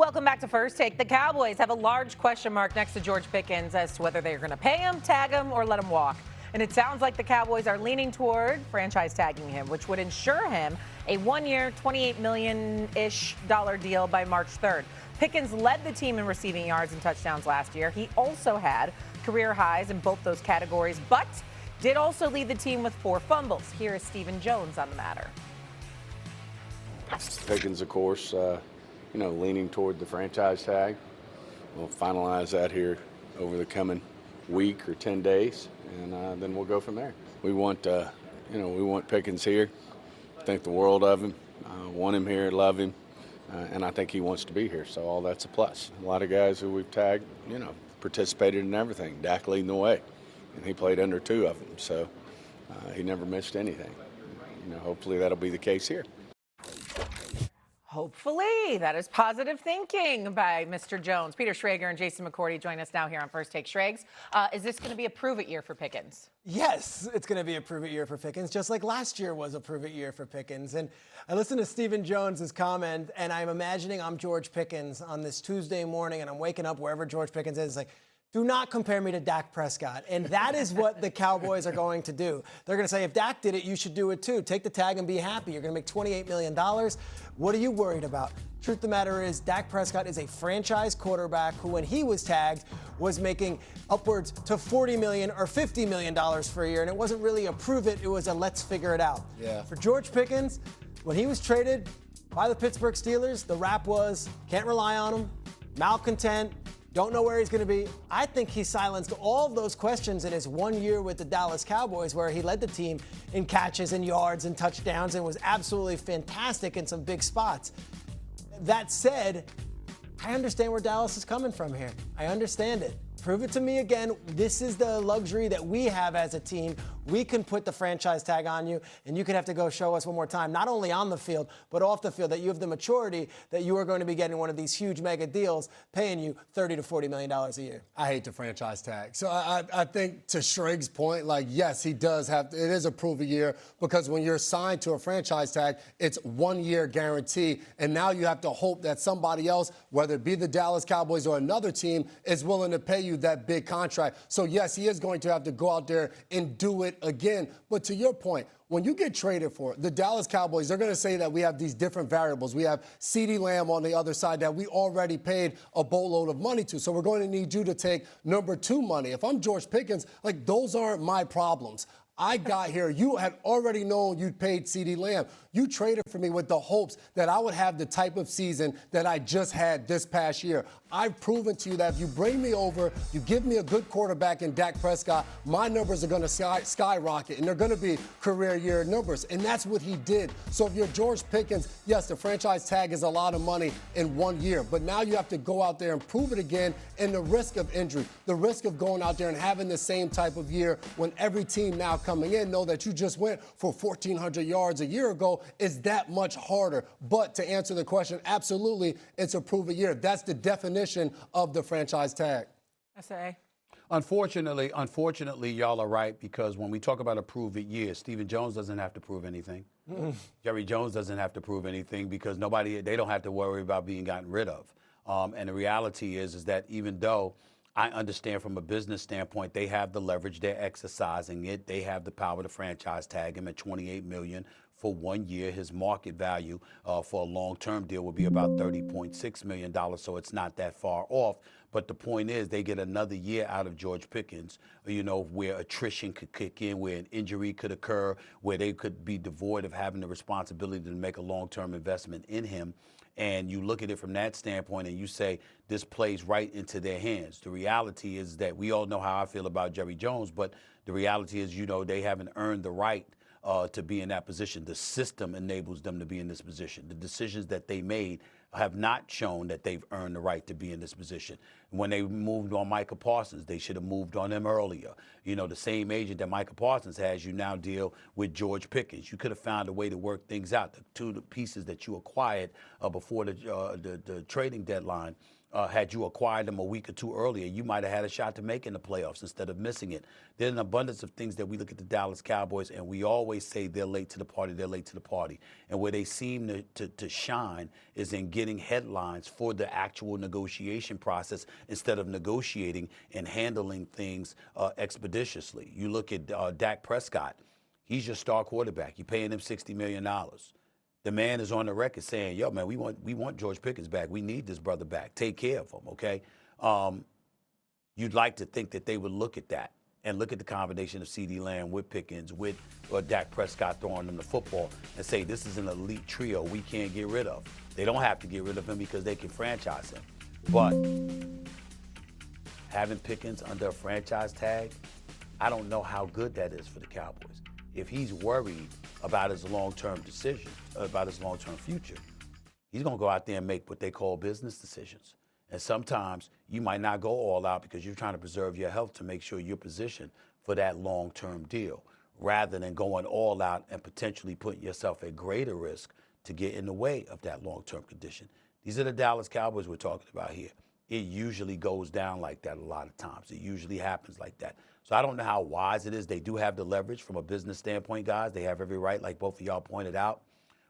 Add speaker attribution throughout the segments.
Speaker 1: Welcome back to First Take. The Cowboys have a large question mark next to George Pickens as to whether they're going to pay him, tag him, or let him walk. And it sounds like the Cowboys are leaning toward franchise tagging him, which would ensure him a one-year, $28 million-ish deal by March 3rd. Pickens led the team in receiving yards and touchdowns last year. He also had career highs in both those categories, but did also lead the team with 4 fumbles. Here is Stephen Jones on the matter.
Speaker 2: Pickens, of course, leaning toward the franchise tag. We'll finalize that here over the coming week or 10 days, and then we'll go from there. We want Pickens here. Think the world of him. Want him here, love him, and I think he wants to be here. So all that's a plus. A lot of guys who we've tagged, participated in everything. Dak leading the way, and he played under 2 of them, so he never missed anything. Hopefully that'll be the case here.
Speaker 1: Hopefully. That is positive thinking by Mr. Jones. Peter Schrager and Jason McCourty join us now here on First Take. Schrags, is this going to be a prove-it year for Pickens?
Speaker 3: Yes, it's going to be a prove-it year for Pickens, just like last year was a prove-it year for Pickens. And I listened to Stephen Jones's comment, and I'm imagining I'm George Pickens on this Tuesday morning, and I'm waking up wherever George Pickens is, like, do not compare me to Dak Prescott. And that is what the Cowboys are going to do. They're going to say, if Dak did it, you should do it too. Take the tag and be happy. You're going to make $28 million. What are you worried about? Truth of the matter is, Dak Prescott is a franchise quarterback who, when he was tagged, was making upwards to $40 million or $50 million for a year. And it wasn't really a prove it. It was a let's figure it out.
Speaker 4: Yeah.
Speaker 3: For George Pickens, when he was traded by the Pittsburgh Steelers, the rap was, can't rely on him, malcontent, don't know where he's going to be. I think he silenced all of those questions in his 1 year with the Dallas Cowboys, where he led the team in catches and yards and touchdowns and was absolutely fantastic in some big spots. That said, I understand where Dallas is coming from here. I understand it. Prove it to me again. This is the luxury that we have as a team. We can put the franchise tag on you, and you can have to go show us one more time, not only on the field, but off the field, that you have the maturity that you are going to be getting one of these huge mega deals paying you $30 to $40 million a year.
Speaker 4: I hate the franchise tag. So I think to Schrag's point, yes, he does have, it is a prove a year, because when you're signed to a franchise tag, it's 1 year guarantee. And now you have to hope that somebody else, whether it be the Dallas Cowboys or another team, is willing to pay you that big contract. So yes, he is going to have to go out there and do it again. But to your point, when you get traded for the Dallas Cowboys, they're going to say that we have these different variables. We have CeeDee Lamb on the other side that we already paid a boatload of money to. So we're going to need you to take number 2 money. If I'm George Pickens, those aren't my problems. I got here. You had already known you paid CeeDee Lamb. You traded for me with the hopes that I would have the type of season that I just had this past year. I've proven to you that if you bring me over, you give me a good quarterback in Dak Prescott, my numbers are going to skyrocket, and they're going to be career year numbers. And that's what he did. So if you're George Pickens, yes, the franchise tag is a lot of money in 1 year, but now you have to go out there and prove it again, and the risk of injury, the risk of going out there and having the same type of year when every team now coming in know that you just went for 1,400 yards a year ago is that much harder. But to answer the question, absolutely, it's a prove a year. That's the definition of the franchise tag.
Speaker 1: I say.
Speaker 5: Unfortunately, y'all are right, because when we talk about a prove it year, Stephen Jones doesn't have to prove anything. Jerry Jones doesn't have to prove anything, because they don't have to worry about being gotten rid of. And the reality is that even though I understand from a business standpoint, they have the leverage, they're exercising it, they have the power to franchise tag him at $28 million for 1 year. His market value for a long-term deal would be about $30.6 million, so it's not that far off. But the point is, they get another year out of George Pickens, where attrition could kick in, where an injury could occur, where they could be devoid of having the responsibility to make a long-term investment in him. And you look at it from that standpoint and you say, this plays right into their hands. The reality is that we all know how I feel about Jerry Jones, but the reality is, they haven't earned the right to be in that position. The system enables them to be in this position. The decisions that they made have not shown that they've earned the right to be in this position. When they moved on Micah Parsons, they should have moved on him earlier. The same agent that Micah Parsons has, you now deal with George Pickens. You could have found a way to work things out. The pieces that you acquired before the trading deadline Had you acquired him a week or two earlier, you might have had a shot to make in the playoffs instead of missing it. There's an abundance of things that we look at the Dallas Cowboys, and we always say they're late to the party, they're late to the party. And where they seem to shine is in getting headlines for the actual negotiation process instead of negotiating and handling things expeditiously. You look at Dak Prescott. He's your star quarterback. You're paying him $60 million. The man is on the record saying, yo, man, we want George Pickens back. We need this brother back. Take care of him, okay? You'd like to think that they would look at that and look at the combination of CeeDee Lamb with Pickens, with Dak Prescott throwing them the football and say, this is an elite trio we can't get rid of. They don't have to get rid of him because they can franchise him. But having Pickens under a franchise tag, I don't know how good that is for the Cowboys. If he's worried about his long-term decision, about his long-term future, he's going to go out there and make what they call business decisions. And sometimes you might not go all out because you're trying to preserve your health to make sure you're positioned for that long-term deal, rather than going all out and potentially putting yourself at greater risk to get in the way of that long-term condition. These are the Dallas Cowboys we're talking about here. It usually goes down like that a lot of times. It usually happens like that. So I don't know how wise it is. They do have the leverage from a business standpoint, guys. They have every right, like both of y'all pointed out.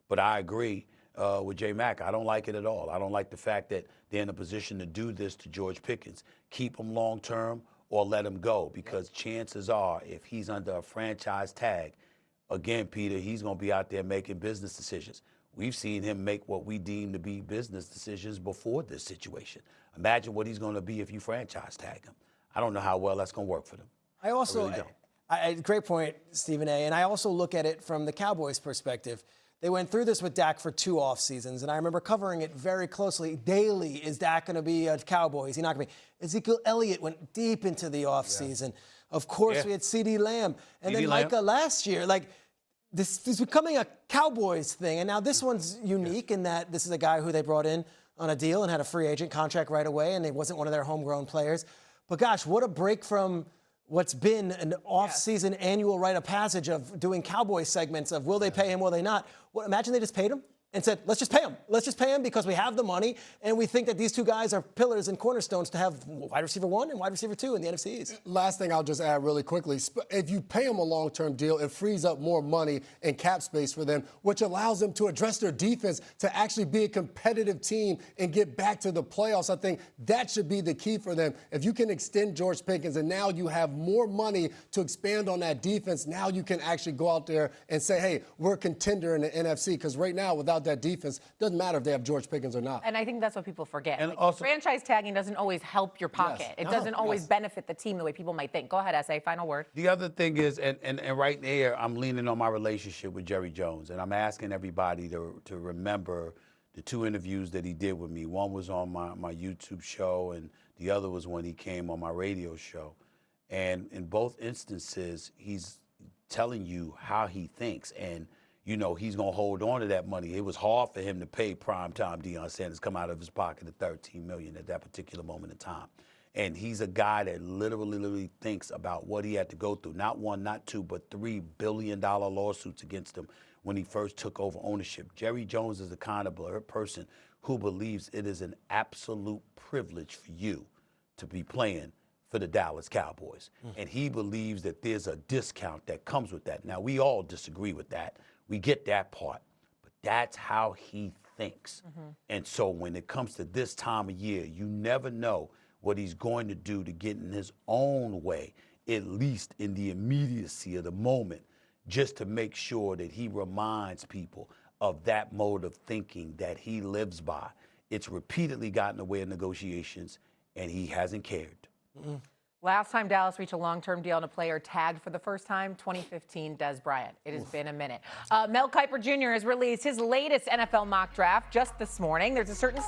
Speaker 5: But I agree with J. Mack. I don't like it at all. I don't like the fact that they're in a position to do this to George Pickens. Keep him long-term or let him go, because chances are if he's under a franchise tag, again, Peter, he's going to be out there making business decisions. We've seen him make what we deem to be business decisions before this situation. Imagine what he's going to be if you franchise tag him. I don't know how well that's going to work for them.
Speaker 3: I also,
Speaker 5: really don't.
Speaker 3: great point, Stephen A. And I also look at it from the Cowboys' perspective. They went through this with Dak for 2 off seasons, and I remember covering it very closely. Daily, is Dak going to be a Cowboy? Is he not going to be? Ezekiel Elliott went deep into the off season. Of course, we had CeeDee Lamb. And then Micah last year. Like, this is becoming a Cowboys thing. And now this one's unique in that this is a guy who they brought in on a deal and had a free agent contract right away, and he wasn't one of their homegrown players. But gosh, what a break from what's been an off-season annual rite of passage of doing Cowboy segments of will they pay him, will they not? Well, imagine they just paid him and said, let's just pay him. Let's just pay him because we have the money, and we think that these two guys are pillars and cornerstones to have wide receiver 1 and wide receiver 2 in the NFC East.
Speaker 4: Last thing I'll just add really quickly. If you pay them a long-term deal, it frees up more money and cap space for them, which allows them to address their defense to actually be a competitive team and get back to the playoffs. I think that should be the key for them. If you can extend George Pickens and now you have more money to expand on that defense, now you can actually go out there and say, hey, we're a contender in the NFC, because right now without that defense, doesn't matter if they have George Pickens or not.
Speaker 1: And I think that's what people forget.
Speaker 5: And
Speaker 1: like,
Speaker 5: also,
Speaker 1: franchise tagging doesn't always help your pocket.
Speaker 4: Yes.
Speaker 1: It doesn't always benefit the team the way people might think. Go ahead, S.A., final word.
Speaker 5: The other thing is, and right there, I'm leaning on my relationship with Jerry Jones, and I'm asking everybody to remember the 2 interviews that he did with me. One was on my YouTube show, and the other was when he came on my radio show. And in both instances, he's telling you how he thinks, and you know, he's going to hold on to that money. It was hard for him to pay primetime Deion Sanders come out of his pocket at $13 million at that particular moment in time. And he's a guy that literally thinks about what he had to go through. Not 1, not 2, but $3 billion lawsuits against him when he first took over ownership. Jerry Jones is the kind of person who believes it is an absolute privilege for you to be playing for the Dallas Cowboys. And he believes that there's a discount that comes with that. Now, we all disagree with that. We get that part, but that's how he thinks. And so when it comes to this time of year, you never know what he's going to do to get in his own way, at least in the immediacy of the moment, just to make sure that he reminds people of that mode of thinking that he lives by. It's repeatedly gotten in the way of negotiations, and he hasn't cared.
Speaker 1: Last time Dallas reached a long-term deal on a player tagged for the first time, 2015, Des Bryant. It has been a minute. Mel Kiper Jr. has released his latest NFL mock draft just this morning. There's a certain